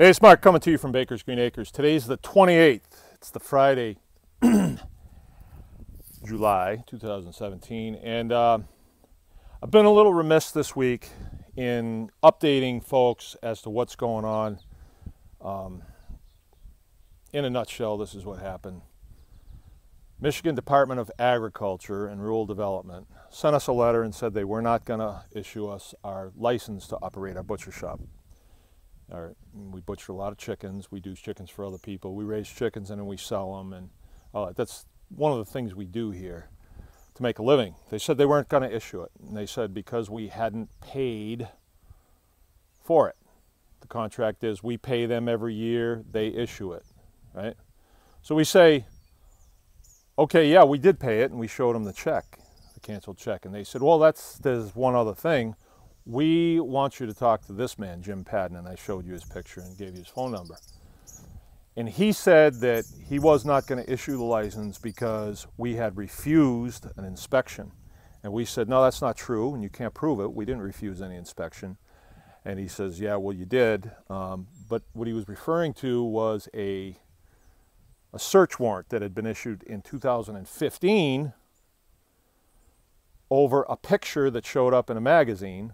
Hey, it's Mark coming to you from Baker's Green Acres. Today's the 28th. It's the Friday, July 2017. And I've been a little remiss this week in updating folks as to what's going on. In a nutshell, this is what happened. Michigan Department of Agriculture and Rural Development sent us a letter and said they were not going to issue us our license to operate our butcher shop. We butcher a lot of chickens. We do chickens for other people. We raise chickens and then we sell them, and that's one of the things we do here to make a living. They said they weren't going to issue it, and they said because we hadn't paid for it. The contract is we pay them every year, they issue it, right? So we say, okay, yeah, we did pay it, and we showed them the check, the canceled check, and they said, well, there's one other thing. We want you to talk to this man, Jim Padden, and I showed you his picture and gave you his phone number. And he said that he was not going to issue the license because we had refused an inspection. And we said, no, that's not true, and you can't prove it. We didn't refuse any inspection. And he says, yeah, well, you did. But what he was referring to was a search warrant that had been issued in 2015 over a picture that showed up in a magazine.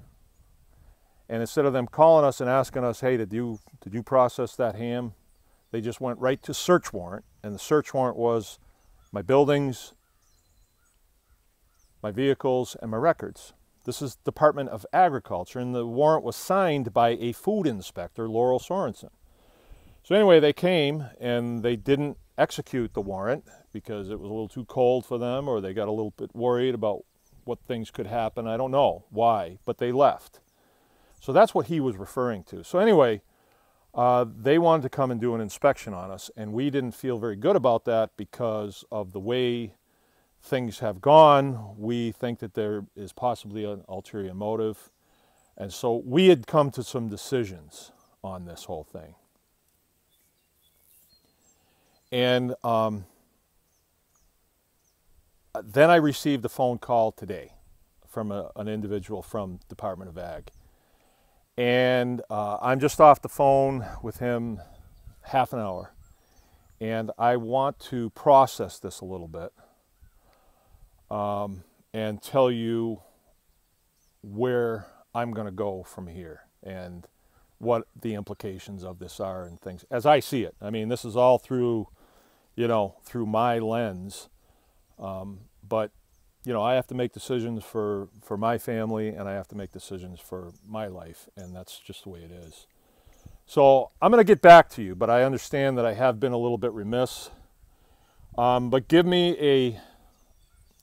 And instead of them calling us and asking us, hey, did you process that ham? They just went right to search warrant. And the search warrant was my buildings, my vehicles, and my records. This is Department of Agriculture, and the warrant was signed by a food inspector, Laurel Sorensen. So anyway, they came and they didn't execute the warrant because it was a little too cold for them, or they got a little bit worried about what things could happen. I don't know why, but they left. So that's what he was referring to. So anyway, they wanted to come and do an inspection on us, and we didn't feel very good about that because of the way things have gone. We think that there is possibly an ulterior motive. And so we had come to some decisions on this whole thing. And then I received a phone call today from an individual from Department of Ag. And I'm just off the phone with him half an hour. And I want to process this a little bit and tell you where I'm going to go from here and what the implications of this are and things as I see it. I mean, this is all through, through my lens. But I have to make decisions for my family, and I have to make decisions for my life, and that's just the way it is. So I'm going to get back to you, but I understand that I have been a little bit remiss. But give me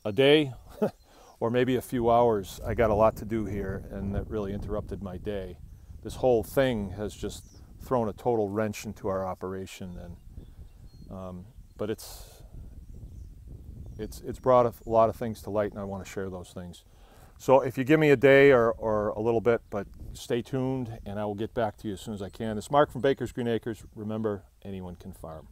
a day or maybe a few hours. I got a lot to do here, and that really interrupted my day. This whole thing has just thrown a total wrench into our operation, and but it's brought a lot of things to light, and I want to share those things. So if you give me a day or a little bit, but stay tuned, and I will get back to you as soon as I can. It's Mark from Baker's Green Acres. Remember, anyone can farm.